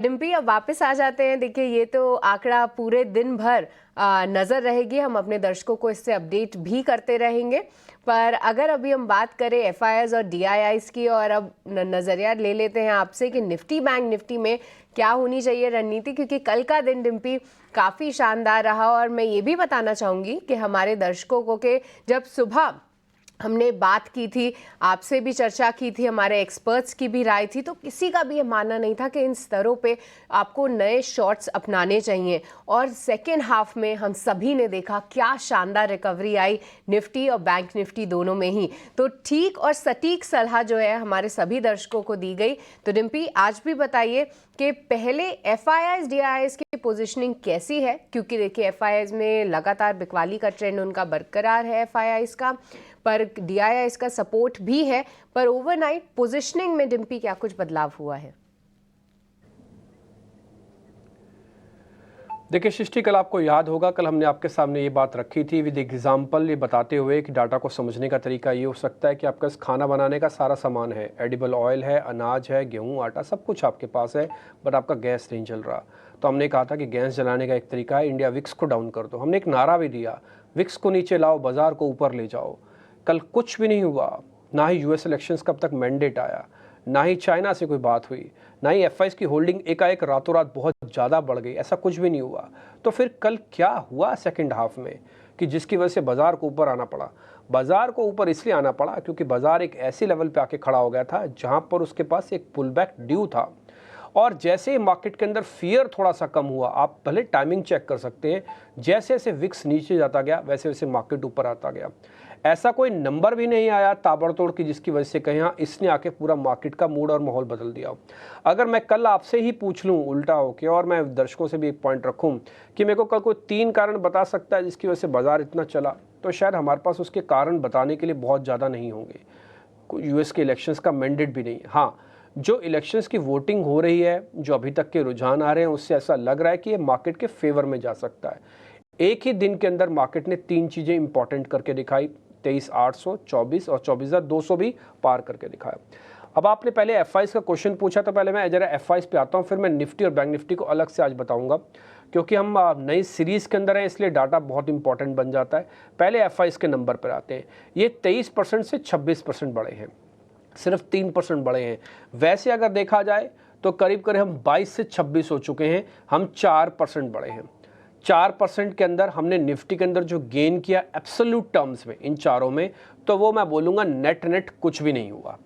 डिम्पी अब वापस आ जाते हैं। देखिए, ये तो आंकड़ा पूरे दिन भर नज़र रहेगी। हम अपने दर्शकों को इससे अपडेट भी करते रहेंगे। पर अगर अभी हम बात करें एफआईआईज और डीआईआईज की, और अब नज़रिया ले लेते हैं आपसे कि निफ्टी बैंक निफ्टी में क्या होनी चाहिए रणनीति, क्योंकि कल का दिन डिम्पी काफ़ी शानदार रहा। और मैं ये भी बताना चाहूँगी कि हमारे दर्शकों को कि जब सुबह हमने बात की थी, आपसे भी चर्चा की थी, हमारे एक्सपर्ट्स की भी राय थी, तो किसी का भी ये मानना नहीं था कि इन स्तरों पे आपको नए शॉट्स अपनाने चाहिए। और सेकेंड हाफ में हम सभी ने देखा क्या शानदार रिकवरी आई निफ्टी और बैंक निफ्टी दोनों में ही। तो ठीक और सटीक सलाह जो है हमारे सभी दर्शकों को दी गई। तो डिम्पी, आज भी बताइए कि पहले एफआईआईज डीआईआईज की पोजीशनिंग कैसी है, क्योंकि देखिए एफआईआईज में लगातार बिकवाली का ट्रेंड उनका बरकरार है एफआईआईज का, पर डीआईआईज का सपोर्ट भी है। पर ओवरनाइट पोजीशनिंग में डिम्पी क्या कुछ बदलाव हुआ है? देखिए सृष्टि, कल आपको याद होगा, कल हमने आपके सामने ये बात रखी थी विद एग्जाम्पल, ये बताते हुए कि डाटा को समझने का तरीका ये हो सकता है कि आपके पास खाना बनाने का सारा सामान है, एडिबल ऑयल है, अनाज है, गेहूं, आटा, सब कुछ आपके पास है, बट आपका गैस नहीं जल रहा। तो हमने कहा था कि गैस जलाने का एक तरीका है, इंडिया विक्स को डाउन कर दो। हमने एक नारा भी दिया, विक्स को नीचे लाओ, बाजार को ऊपर ले जाओ। कल कुछ भी नहीं हुआ, ना ही यूएस इलेक्शंस का अब तक मैंडेट आया, ना ही चाइना से कोई बात हुई, ना ही एफआईआईज की होल्डिंग एकाएक रातों रात बहुत ज़्यादा बढ़ गई, ऐसा कुछ भी नहीं हुआ। तो फिर कल क्या हुआ सेकंड हाफ में कि जिसकी वजह से बाजार को ऊपर आना पड़ा? बाजार को ऊपर इसलिए आना पड़ा क्योंकि बाजार एक ऐसी लेवल पे आके खड़ा हो गया था जहां पर उसके पास एक पुल बैक ड्यू था। और जैसे ही मार्केट के अंदर फियर थोड़ा सा कम हुआ, आप पहले टाइमिंग चेक कर सकते हैं, जैसे जैसे विक्स नीचे जाता गया वैसे वैसे मार्केट ऊपर आता गया। ऐसा कोई नंबर भी नहीं आया ताबड़तोड़ की जिसकी वजह से कहीं इसने आके पूरा मार्केट का मूड और माहौल बदल दिया हो। अगर मैं कल आपसे ही पूछ लूँ उल्टा होके, और मैं दर्शकों से भी एक पॉइंट रखूँ कि मेरे को कल कोई 3 कारण बता सकता है जिसकी वजह से बाजार इतना चला, तो शायद हमारे पास उसके कारण बताने के लिए बहुत ज़्यादा नहीं होंगे। यूएस के इलेक्शंस का मैंडेट भी नहीं। हाँ, जो इलेक्शंस की वोटिंग हो रही है, जो अभी तक के रुझान आ रहे हैं, उससे ऐसा लग रहा है कि ये मार्केट के फेवर में जा सकता है। एक ही दिन के अंदर मार्केट ने 3 चीज़ें इंपॉर्टेंट करके दिखाई, 23,800, 24 और 24,200 भी पार करके दिखाया। अब आपने पहले एफआईआईज का क्वेश्चन पूछा, तो पहले मैं जरा एफआईआईज पे आता हूँ, फिर मैं निफ्टी और बैंक निफ्टी को अलग से आज बताऊंगा, क्योंकि हम नई सीरीज़ के अंदर हैं, इसलिए डाटा बहुत इंपॉर्टेंट बन जाता है। पहले एफआईआईज के नंबर पर आते हैं। ये 23% से 26% बढ़े हैं, सिर्फ 3% बढ़े हैं। वैसे अगर देखा जाए तो करीब करीब हम 22 से 26 हो चुके हैं, हम 4% बढ़े हैं। 4% के अंदर हमने निफ्टी के अंदर जो गेन किया एब्सोल्यूट टर्म्स में इन चारों में, तो वो मैं बोलूँगा नेट कुछ भी नहीं हुआ।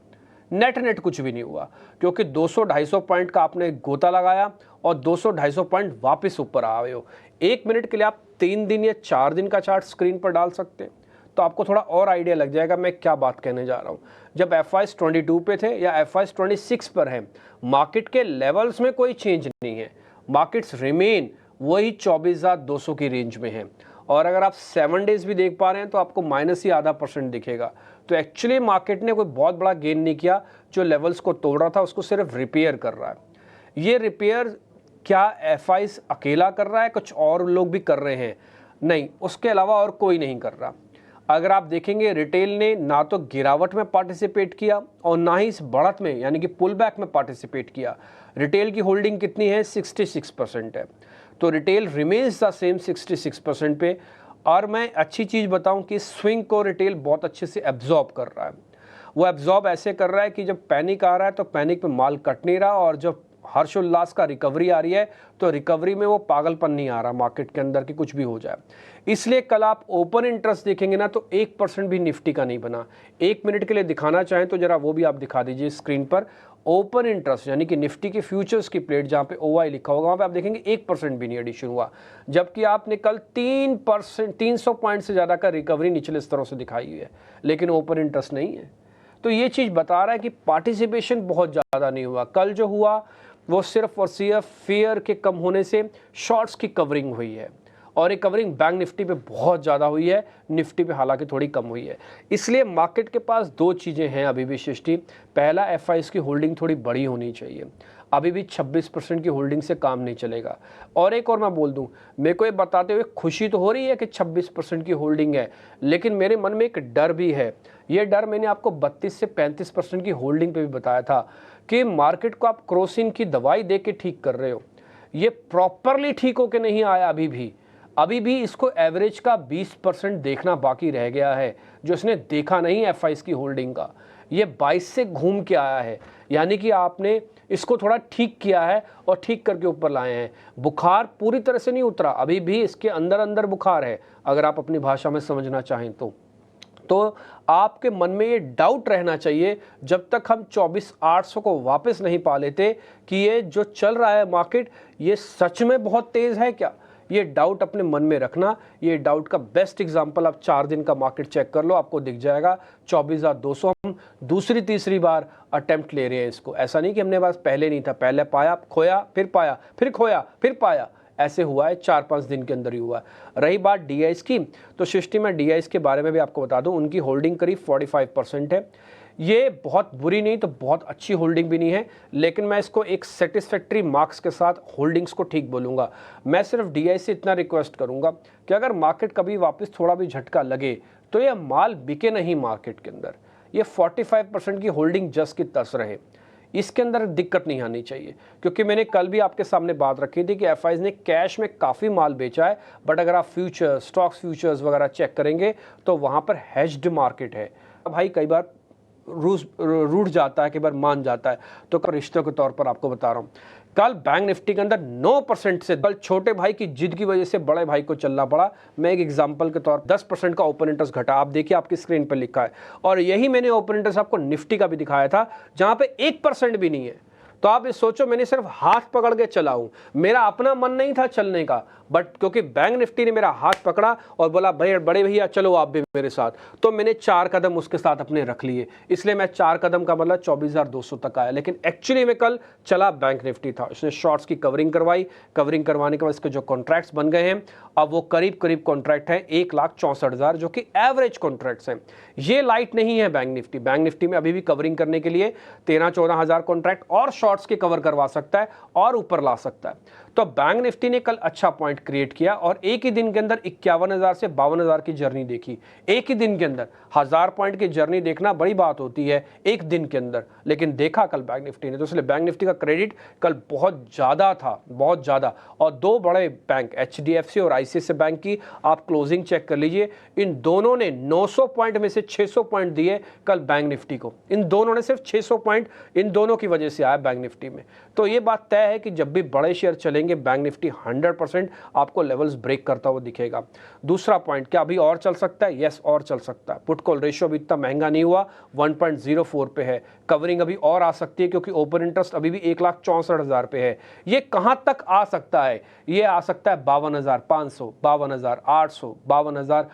नेट कुछ भी नहीं हुआ, क्योंकि 200-250 पॉइंट का आपने गोता लगाया और 200-250 पॉइंट वापस ऊपर आए हो। 1 मिनट के लिए आप 3 दिन या 4 दिन का चार्ट स्क्रीन पर डाल सकते हैं, तो आपको थोड़ा और आइडिया लग जाएगा मैं क्या बात कहने जा रहा हूँ। जब एफआईआईज 22 पे थे या एफआईआईज 26 पर है, मार्केट के लेवल्स में कोई चेंज नहीं है, मार्केट्स रिमेन वही 24,200 की रेंज में है। और अगर आप 7 डेज भी देख पा रहे हैं तो आपको माइनस ही ½ % दिखेगा। तो एक्चुअली मार्केट ने कोई बहुत बड़ा गेन नहीं किया, जो लेवल्स को तोड़ रहा था उसको सिर्फ रिपेयर कर रहा है। ये रिपेयर क्या एफआईआईज अकेला कर रहा है, कुछ और लोग भी कर रहे हैं? नहीं, उसके अलावा और कोई नहीं कर रहा। अगर आप देखेंगे, रिटेल ने ना तो गिरावट में पार्टिसिपेट किया और ना ही इस बढ़त में यानी कि पुल बैक में पार्टिसिपेट किया। रिटेल की होल्डिंग कितनी है? 66% है। तो रिटेल रिमेन्स द सेम 66% पे। और मैं अच्छी चीज़ बताऊं कि स्विंग को रिटेल बहुत अच्छे से एब्जॉर्ब कर रहा है। वो एब्जॉर्ब ऐसे कर रहा है कि जब पैनिक आ रहा है तो पैनिक पे माल कट नहीं रहा, और जब हर्षोल्लास का रिकवरी आ रही है तो रिकवरी में वो पागलपन नहीं आ रहा मार्केट के अंदर कि कुछ भी हो जाए। इसलिए कल आप ओपन इंटरेस्ट देखेंगे ना तो 1% भी निफ्टी का नहीं बना। 1 मिनट के लिए दिखाना चाहें तो जरा वो भी आप दिखा दीजिए स्क्रीन पर। ओपन इंटरेस्ट यानी कि निफ्टी के फ्यूचर्स की प्लेट जहाँ पे OI लिखा होगा वहाँ पे आप देखेंगे 1% भी नहीं एडिशन हुआ, जबकि आपने कल 3%, 300 पॉइंट से ज़्यादा का रिकवरी निचले स्तरों से दिखाई हुई है, लेकिन ओपन इंटरेस्ट नहीं है। तो ये चीज़ बता रहा है कि पार्टिसिपेशन बहुत ज़्यादा नहीं हुआ। कल जो हुआ वो सिर्फ और सिर्फ फेयर के कम होने से शॉर्ट्स की कवरिंग हुई है, और ये कवरिंग बैंक निफ्टी पे बहुत ज़्यादा हुई है, निफ्टी पे हालांकि थोड़ी कम हुई है। इसलिए मार्केट के पास 2 चीज़ें हैं अभी भी सृष्टि। पहला, एफआईआईज की होल्डिंग थोड़ी बड़ी होनी चाहिए, अभी भी 26% की होल्डिंग से काम नहीं चलेगा। और एक और मैं बोल दूं, मेरे को ये बताते हुए खुशी तो हो रही है कि 26% की होल्डिंग है, लेकिन मेरे मन में एक डर भी है। ये डर मैंने आपको 32 से 35% की होल्डिंग पे भी बताया था कि मार्केट को आप क्रोसिन की दवाई दे के ठीक कर रहे हो, ये प्रॉपरली ठीक होके नहीं आया अभी भी इसको एवरेज का 20% देखना बाकी रह गया है, जो इसने देखा नहीं एफआईज की होल्डिंग का। ये 22 से घूम के आया है, यानी कि आपने इसको थोड़ा ठीक किया है और ठीक करके ऊपर लाए हैं। बुखार पूरी तरह से नहीं उतरा, अभी भी इसके अंदर अंदर बुखार है, अगर आप अपनी भाषा में समझना चाहें तो आपके मन में ये डाउट रहना चाहिए जब तक हम 24,800 को वापस नहीं पा लेते कि ये जो चल रहा है मार्केट ये सच में बहुत तेज़ है क्या। ये डाउट अपने मन में रखना। ये डाउट का बेस्ट एग्जांपल आप 4 दिन का मार्केट चेक कर लो, आपको दिख जाएगा 24,200। हम दूसरी तीसरी बार अटेम्प्ट ले रहे हैं इसको। ऐसा नहीं कि हमने पास पहले नहीं था, पहले पाया खोया फिर पाया फिर खोया फिर पाया, ऐसे हुआ है 4-5 दिन के अंदर ही हुआ है। रही बात डीआईएस की, तो सृष्टि में डीआईएस के बारे में भी आपको बता दूं, उनकी होल्डिंग करीब 45% है। ये बहुत बुरी नहीं तो बहुत अच्छी होल्डिंग भी नहीं है, लेकिन मैं इसको एक सेटिस्फैक्ट्री मार्क्स के साथ होल्डिंग्स को ठीक बोलूँगा। मैं सिर्फ डीआईएस से इतना रिक्वेस्ट करूँगा कि अगर मार्केट कभी वापस थोड़ा भी झटका लगे तो ये माल बिके नहीं मार्केट के अंदर, ये 45% की होल्डिंग जस्ट की तस रहे, इसके अंदर दिक्कत नहीं आनी चाहिए। क्योंकि मैंने कल भी आपके सामने बात रखी थी कि एफआईज ने कैश में काफ़ी माल बेचा है, बट अगर आप फ्यूचर्स स्टॉक्स फ्यूचर्स वगैरह चेक करेंगे तो वहाँ पर हेज्ड मार्केट है। भाई कई बार रूठ जाता है, कई बार मान जाता है, तो रिश्तों के तौर पर आपको बता रहा हूँ। कल बैंक निफ्टी के अंदर 9% से कल छोटे भाई की जिद की वजह से बड़े भाई को चलना पड़ा। मैं एक एग्जांपल के तौर पर 10% का ओपन इंटरेस्ट घटा, आप देखिए आपकी स्क्रीन पर लिखा है, और यही मैंने ओपन इंटरेस्ट आपको निफ्टी का भी दिखाया था जहां पे 1% भी नहीं है। तो आप ये सोचो मैंने सिर्फ हाथ पकड़ के चला हूं, मेरा अपना मन नहीं था चलने का, बट क्योंकि बैंक निफ्टी ने मेरा हाथ पकड़ा और बोला भाई बड़े भैया चलो आप भी मेरे साथ, तो मैंने 4 कदम उसके साथ अपने रख लिए, इसलिए मैं 4 कदम का मतलब 24,200 तक आया। लेकिन एक्चुअली में कल चला बैंक निफ्टी था। उसने शॉर्ट्स की कवरिंग करवाई, कवरिंग करवाने के बाद इसके जो कॉन्ट्रैक्ट्स बन गए हैं, अब वो करीब करीब कॉन्ट्रैक्ट है 1,64,000 जो कि एवरेज कॉन्ट्रैक्ट्स हैं। ये लाइट नहीं है बैंक निफ्टी। बैंक निफ्टी में अभी भी कवरिंग करने के लिए 13-14,000 कॉन्ट्रैक्ट और शॉर्ट्स के कवर करवा सकता है और ऊपर ला सकता है। तो बैंक निफ्टी ने कल अच्छा पॉइंट क्रिएट किया और एक ही दिन के अंदर 51,000 से 52,000 की जर्नी देखी। एक ही दिन के अंदर 1000 पॉइंट की जर्नी देखना बड़ी बात होती है एक दिन के अंदर, लेकिन देखा कल बैंक निफ्टी ने, तो इसलिए बैंक निफ्टी का क्रेडिट कल बहुत ज़्यादा था, बहुत ज़्यादा। और 2 बड़े बैंक एचडीएफसी और आईसीआईसीआई बैंक की आप क्लोजिंग चेक कर लीजिए, इन दोनों ने 900 पॉइंट में से 600 पॉइंट दिए कल बैंक निफ्टी को। इन दोनों ने सिर्फ 600 पॉइंट इन दोनों की वजह से आया बैंक निफ्टी में। तो ये बात तय है कि जब भी बड़े शेयर चलेंगे बैंक निफ्टी 100% आपको लेवल्स ब्रेक करता हुआ दिखेगा। दूसरा पॉइंट, क्या अभी और चल सकता है? यस, और चल सकता है। पुट कॉल रेशियो अभी इतना महंगा नहीं हुआ, 1.04 पे है। कवरिंग अभी और आ सकती है क्योंकि ओपन इंटरेस्ट अभी भी 1,64,000 पे है। ये कहां तक आ सकता है? ये आ सकता है 52,500, 52,800, 52,000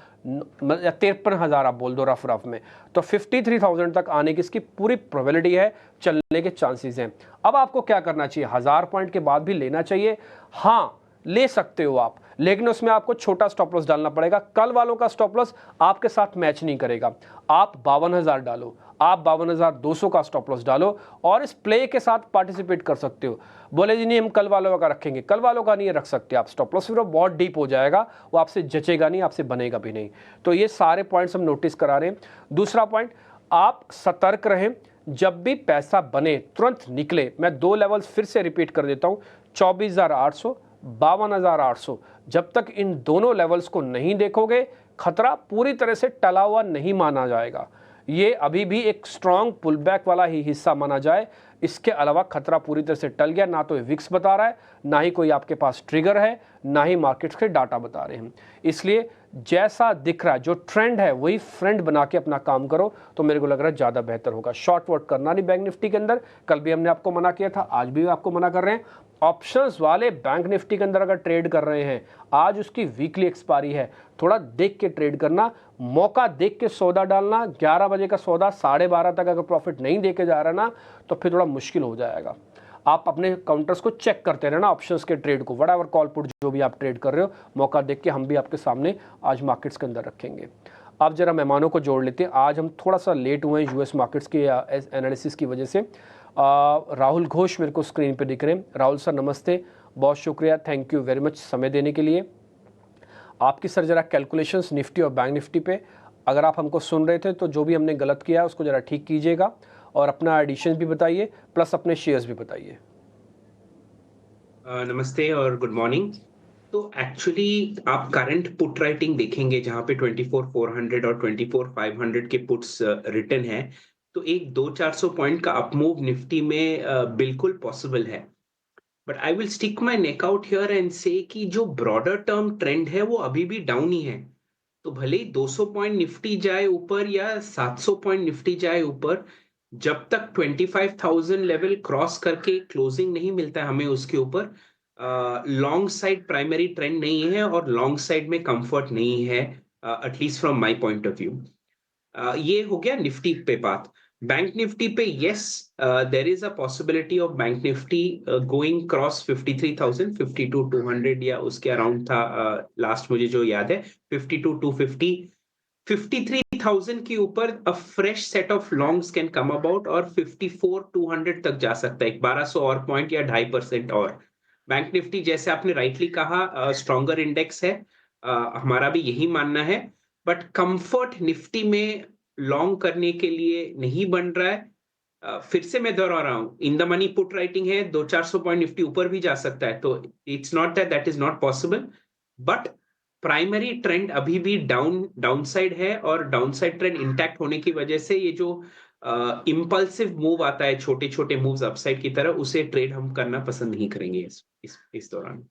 या 53,000 आप बोल दो रफ में। तो 53,000 तक आने की इसकी पूरी प्रोबेबिलिटी है, चलने के चांसेस हैं। अब आपको क्या करना चाहिए? 1000 पॉइंट के बाद भी लेना चाहिए? हाँ, ले सकते हो आप, लेकिन उसमें आपको छोटा स्टॉप लॉस डालना पड़ेगा। कल वालों का स्टॉप लॉस आपके साथ मैच नहीं करेगा। आप 52,000 डालो, आप 52,200 का स्टॉप लॉस डालो और इस प्ले के साथ पार्टिसिपेट कर सकते हो। बोले जी नहीं हम कल वालों का रखेंगे, कल वालों का नहीं रख सकते आप स्टॉप लॉस, फिर वो बहुत डीप हो जाएगा, वो आपसे जचेगा नहीं, आपसे बनेगा भी नहीं। तो ये सारे पॉइंट्स हम नोटिस करा रहे हैं। दूसरा पॉइंट, आप सतर्क रहें, जब भी पैसा बने तुरंत निकले। मैं 2 लेवल्स फिर से रिपीट कर देता हूँ, 24,800, 52,800। जब तक इन दोनों लेवल्स को नहीं देखोगे, खतरा पूरी तरह से टला हुआ नहीं माना जाएगा। ये अभी भी एक स्ट्रॉन्ग पुलबैक वाला ही हिस्सा माना जाए, इसके अलावा खतरा पूरी तरह से टल गया। ना तो विक्स बता रहा है, ना ही कोई आपके पास ट्रिगर है, ना ही मार्केट्स के डाटा बता रहे हैं। इसलिए जैसा दिख रहा है, जो ट्रेंड है वही फ्रेंड बना के अपना काम करो, तो मेरे को लग रहा है ज़्यादा बेहतर होगा। शॉर्ट वॉट करना नहीं बैंक निफ्टी के अंदर, कल भी हमने आपको मना किया था, आज भी आपको मना कर रहे हैं। ऑप्शंस वाले बैंक निफ्टी के अंदर अगर ट्रेड कर रहे हैं, आज उसकी वीकली एक्सपायरी है, थोड़ा देख के ट्रेड करना, मौका देख के सौदा डालना। 11 बजे का सौदा 12:30 तक अगर प्रॉफिट नहीं देके जा रहा ना, तो फिर थोड़ा मुश्किल हो जाएगा। आप अपने काउंटर्स को चेक करते रहना, ऑप्शंस के ट्रेड को, व्हाटएवर कॉल पुट जो भी आप ट्रेड कर रहे हो, मौका देख के हम भी आपके सामने आज मार्केट्स के अंदर रखेंगे। अब जरा मेहमानों को जोड़ लेते हैं। आज हम थोड़ा सा लेट हुए हैं यूएस मार्केट्स के एनालिसिस की वजह से। राहुल घोष मेरे को स्क्रीन पे दिख रहे हैं। राहुल सर नमस्ते, बहुत शुक्रिया, थैंक यू वेरी मच समय देने के लिए। आपकी सर जरा कैलकुलेशंस निफ्टी और बैंक निफ्टी पे अगर आप हमको सुन रहे थे तो जो भी हमने गलत किया है उसको ज़रा ठीक कीजिएगा। और अपना एडिशन भी बताइए प्लस अपने शेयर्स भी बताइए। नमस्ते और गुड मॉर्निंग। तो एक्चुअली आप करंट पुट राइटिंग देखेंगे जहां पे 24,400 और 24,500 के पुट्स रिटर्न है, तो एक 200-400 पॉइंट का अपमूव निफ्टी में बिल्कुल पॉसिबल है। But I will stick my neck out here and से कि जो ब्रॉडर टर्म ट्रेंड है वो अभी भी डाउन ही है। तो भले ही 200 पॉइंट निफ्टी जाए ऊपर या 700 पॉइंट निफ्टी जाए ऊपर, जब तक 25,000 लेवल क्रॉस करके क्लोजिंग नहीं मिलता है हमें उसके ऊपर, लॉन्ग साइड प्राइमरी ट्रेंड नहीं है और लॉन्ग साइड में कंफर्ट नहीं है, at least from my point of view. ये हो गया निफ्टी पे बात। बैंक निफ्टी पे yes, there is a possibility of bank Nifty going cross 53,000, 52,200 या उसके अराउंड था लास्ट मुझे जो याद है, 52,250, 53,000 के ऊपर अ fresh set of longs can come about और 54,200 तक जा सकता है, एक 1200 और पॉइंट या 2.5% और। बैंक निफ्टी जैसे आपने राइटली कहा स्ट्रॉन्गर इंडेक्स है, हमारा भी यही मानना है, बट कंफर्ट निफ्टी में लॉन्ग करने के लिए नहीं बन रहा है। फिर से मैं दोहरा रहा हूं, in the money put writing है, 200-400 पॉइंट निफ्टी ऊपर भी जा सकता है, तो it's not that is not possible, but primary trend अभी भी डाउनसाइड है और डाउनसाइड ट्रेंड इंटैक्ट होने की वजह से ये जो इम्पल्सिव मूव आता है, छोटे छोटे मूव्स अपसाइड की तरह, उसे ट्रेड हम करना पसंद नहीं करेंगे इस दौरान।